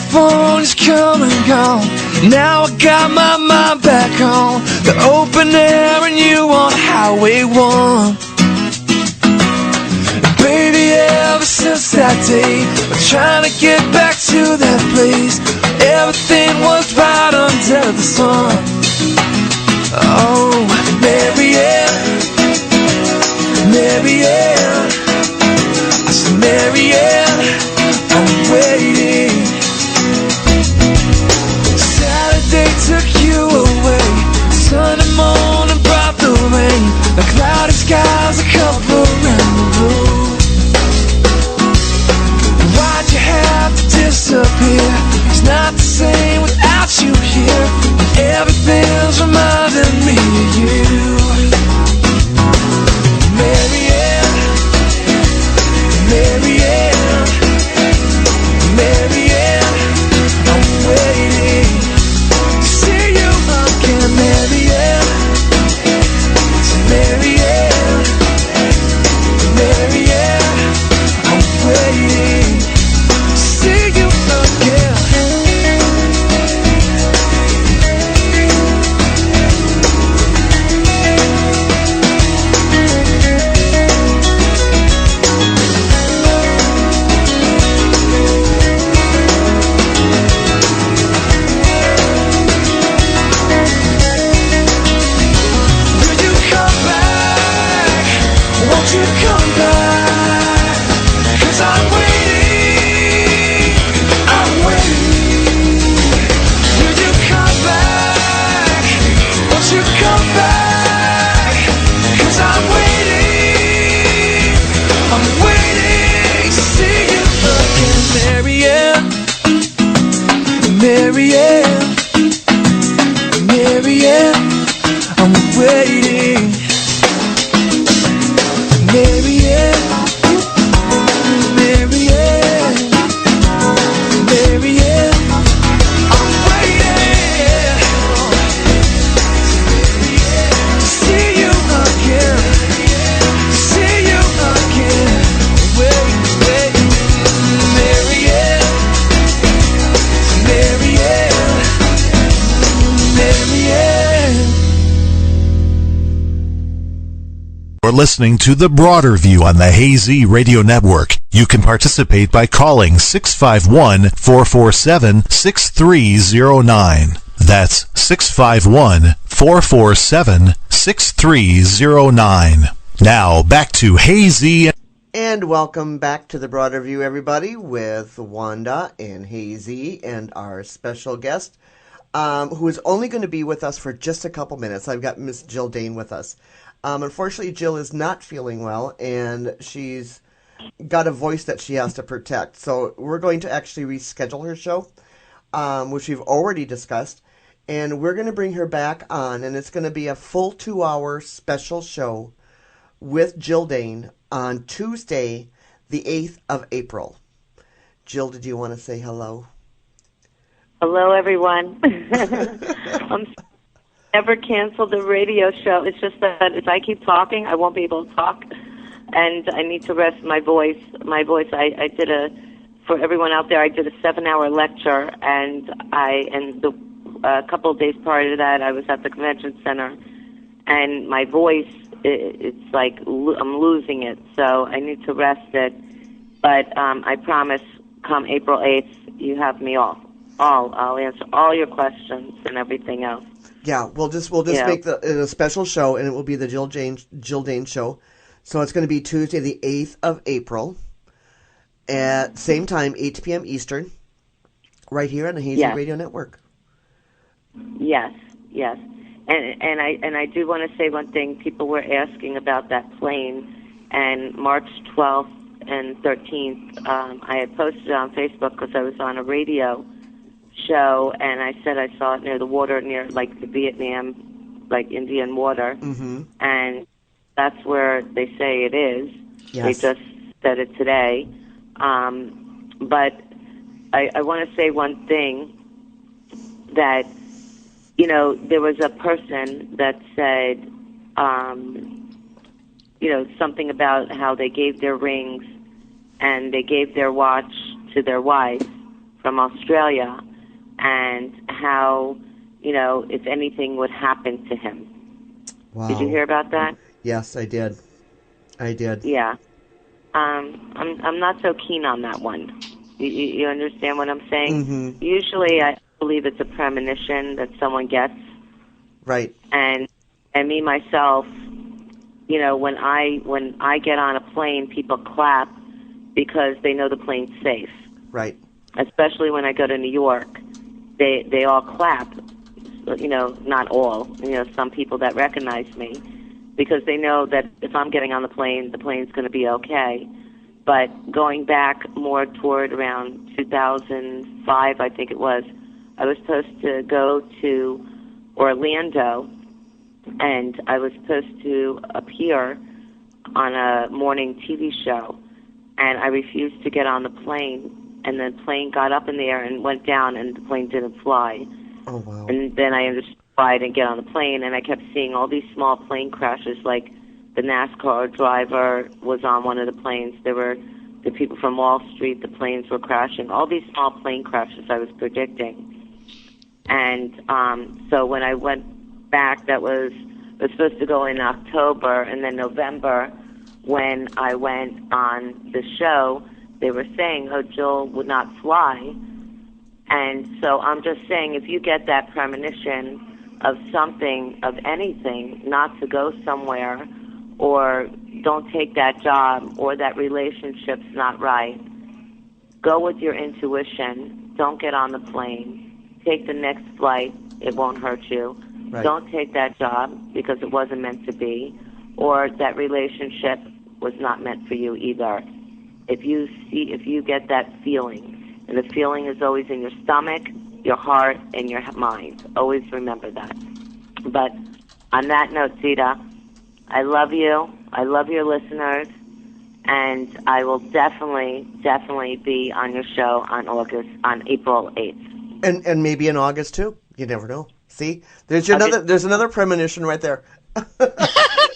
California's come and gone. Now I got my mind back on the open air and you on Highway 1. Baby, ever since that day, I'm trying to get back to that place. Everything was right under the sun. Oh, Marianne, Marianne, I said Marianne, I'm waiting. Saturday took you away. Sunday morning brought the rain. The cloudy skies are covering the road. Why'd you have to disappear? It's not the same without you here. Everything's reminding me of you. Marianne, Marianne, Marianne, I'm waiting to see you again. Marianne, Marianne, Marianne, I'm waiting to see you again. You come back, 'cause I'm waiting, I'm waiting. Will you come back, won't you come back, 'cause I'm waiting to see you again. Marianne, Marianne, Marianne, I'm waiting. Marianne, Marianne, Marianne, I'm waiting to see you again, see you again. Wait, wait, Marianne, Marianne, Marianne. You're listening to The Broader View on the Hazy Radio Network. You can participate by calling 651-447-6309. That's 651-447-6309. Now, back to Hazy. And welcome back to The Broader View, everybody, with Wanda and Hazy and our special guest, who is only going to be with us for just a couple minutes. I've got Miss Jill Dane with us. Unfortunately, Jill is not feeling well, and she's got a voice that she has to protect. So we're going to actually reschedule her show, which we've already discussed, and we're going to bring her back on, and it's going to be a full 2-hour special show with Jill Dane on Tuesday, the 8th of April. Jill, did you want to say hello? Hello, everyone. I'm never canceled the radio show. It's just that if I keep talking, I won't be able to talk, and I need to rest my voice. I did for everyone out there, I did a 7-hour lecture, and a couple of days prior to that, I was at the convention center, and my voice, it's like I'm losing it, so I need to rest it. But I promise, come April 8th, you have me all. I'll answer all your questions and everything else. Yeah, we'll just make it a special show, and it will be the Jill Dane show. So it's going to be Tuesday, the 8th of April, at same time, 8 p.m. Eastern, right here on the Hazy Radio Network. Yes. And I do want to say one thing. People were asking about that plane, and March 12th and 13th, I had posted on Facebook because I was on a radio show, and I said I saw it near the water, near like the Vietnam, like Indian water, and that's where they say it is. Yes. They just said it today. But I want to say one thing, that, you know, there was a person that said, you know, something about how they gave their rings and they gave their watch to their wife, from Australia, and how, if anything would happen to him. Wow. Did you hear about that? Yes, I did. Yeah. I'm not so keen on that one. You understand what I'm saying? Mm-hmm. Usually, I believe it's a premonition that someone gets. Right. And me myself, when I get on a plane, people clap because they know the plane's safe. Right. Especially when I go to New York, they all clap. Not all. Some people that recognize me, because they know that if I'm getting on the plane's going to be okay. But going back more toward around 2005, I think it was, I was supposed to go to Orlando, and I was supposed to appear on a morning TV show, and I refused to get on the plane, and the plane got up in the air and went down, and the plane didn't fly. Oh, wow. And then I understood why I didn't get on the plane, and I kept seeing all these small plane crashes, like the NASCAR driver was on one of the planes. There were the people from Wall Street, the planes were crashing. All these small plane crashes I was predicting. And so when I went back, it was supposed to go in October, and then November, when I went on the show, they were saying, Jill would not fly. And so I'm just saying, if you get that premonition of something, of anything, not to go somewhere, or don't take that job, or that relationship's not right, go with your intuition. Don't get on the plane. Take the next flight. It won't hurt you. Right. Don't take that job because it wasn't meant to be, or that relationship was not meant for you either. If you get that feeling, and the feeling is always in your stomach, your heart, and your mind. Always remember that. But on that note, Zita, I love you. I love your listeners. And I will definitely be on your show on April 8th. And maybe in August, too. You never know. See? There's another premonition right there.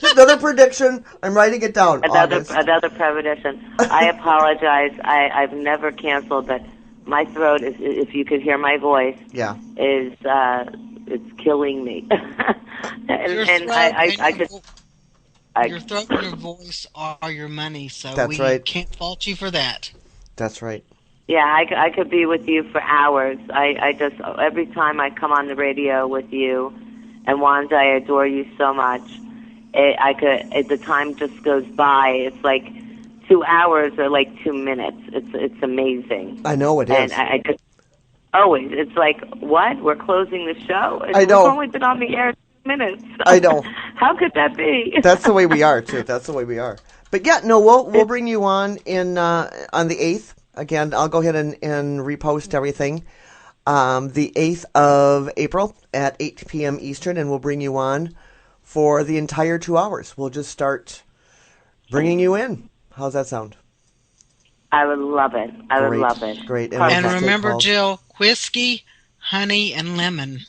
Another prediction. I'm writing it down. Another premonition. I apologize. I've never canceled, but my throat is, if you could hear my voice, yeah, is it's killing me. Your throat and your voice are your money, so That's right. Can't fault you for that. That's right. Yeah, I could be with you for hours. I just, every time I come on the radio with you, and Wanda, I adore you so much. The time just goes by. It's like 2 hours or like 2 minutes. It's amazing. I know it is. And I just always, it's like, what? We're closing the show? I know. We've only been on the air 2 minutes. I know. How could that be? That's the way we are, too. That's the way we are. But yeah, no, we'll bring you on on the 8th. Again, I'll go ahead and repost everything. The 8th of April at 8 p.m. Eastern, and we'll bring you on for the entire 2 hours. We'll just start bringing you in. How's that sound? I would love it. I would love it. Great. And remember, Jill, whiskey, honey, and lemon.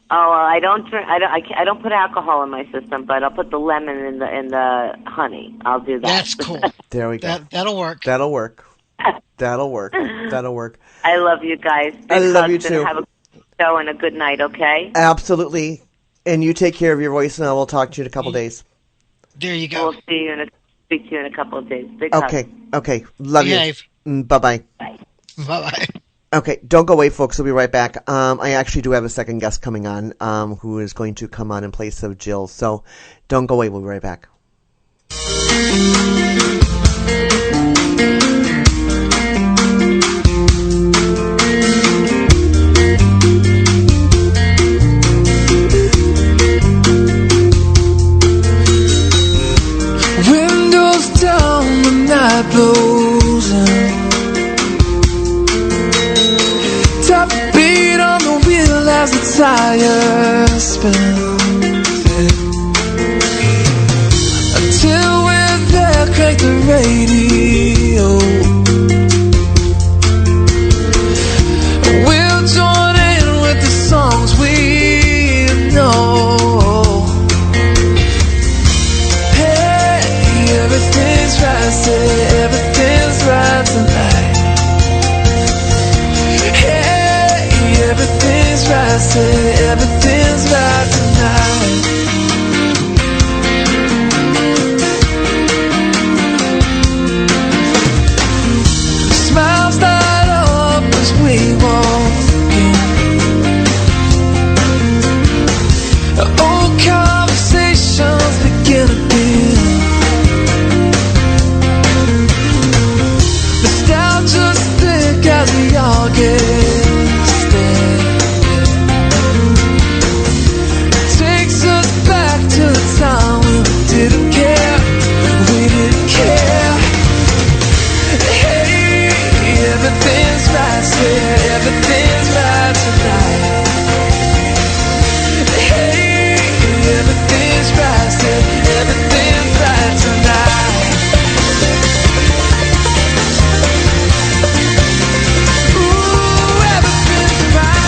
Oh, well, I don't drink. I don't put alcohol in my system, but I'll put the lemon in the honey. I'll do that. That's cool. There we go. That'll work. That'll work. That'll work. That'll work. I love you guys. I love you too. Have a good show and a good night, okay? Absolutely. And you take care of your voice, and I will talk to you in a couple days. There you go. We'll speak to you in a couple of days. Big hug. Okay. Love Behave. you. Bye-bye. Bye. Bye-bye. Okay, don't go away, folks. We'll be right back. I actually do have a second guest coming on who is going to come on in place of Jill. So don't go away. We'll be right back. Windows down, the night blows in. Top beat on the wheel as the tires spin. Until we're there, crank the radio. We'll join in with the songs we know. Hey, everything's right, say everything's right tonight. say everything's right tonight. Smiles light up as we walk in. Old conversations begin again. Nostalgia's thick as we all get stared. It takes us back to the time when we didn't care. We didn't care. Hey, everything's right, say everything's right tonight. Hey, everything's right, say everything's right tonight. Ooh, everything's right.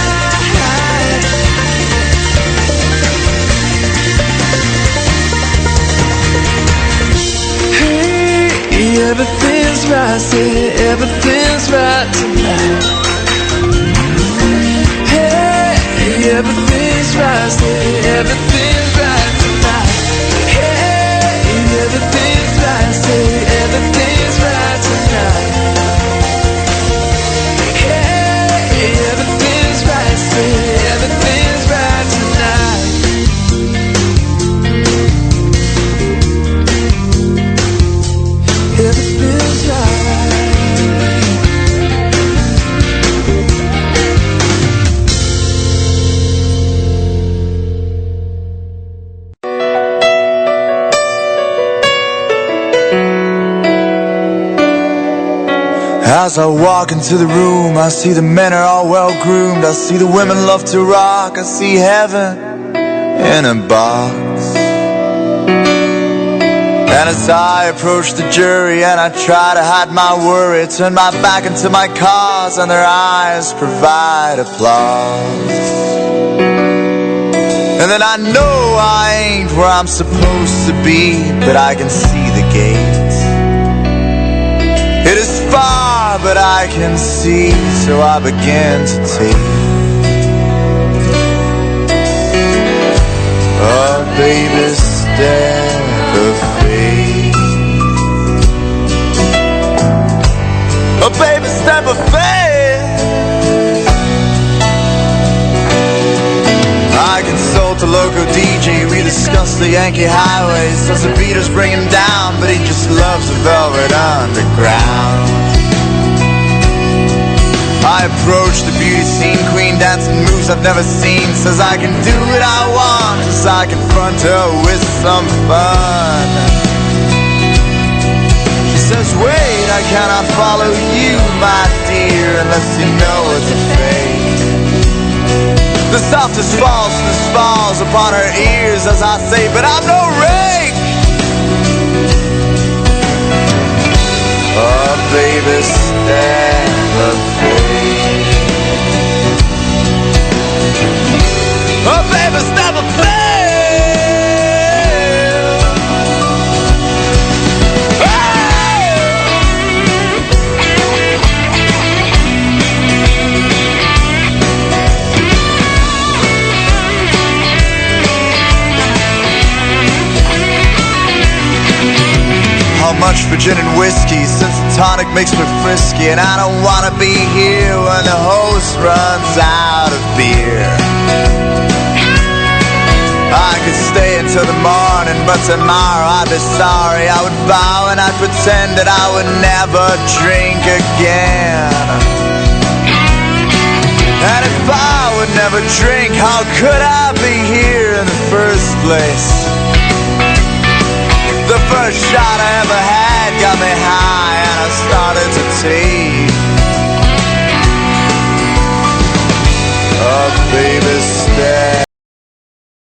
Hey, everything's right, say everything's right tonight. Hey, everything's right, say everything's right tonight. Hey, everything's right, say everything's right tonight. Hey, everything's right, say everything's right tonight. Everything's right. As I walk into the room, I see the men are all well groomed. I see the women love to rock. I see heaven in a box. And as I approach the jury and I try to hide my worry, turn my back into my cause and their eyes provide applause. And then I know I ain't where I'm supposed to be, but I can see the gate. It is far, but I can see, so I begin to take a baby step of faith. A baby step of faith. I consult a local DJ, we discuss the Yankee highways. Says the beaters bring him down, but he just loves the velvet underground. I approach the beauty scene, queen dancing moves I've never seen. Says I can do what I want, as I confront her with some fun. She says, wait, I cannot follow you, my dear, unless you know it's a fake. The softest falseness falls upon her ears as I say, but I'm no rake. Oh, baby, stand up, babe. Oh, baby, stand up, babe. How much for gin and whiskey, since the tonic makes me frisky, and I don't wanna be here when the host runs out of beer. I could stay until the morning, but tomorrow I'd be sorry. I would bow and I'd pretend that I would never drink again. And if I would never drink, how could I be here in the first place? The first shot I ever had got me high and I started to take. Oh, baby,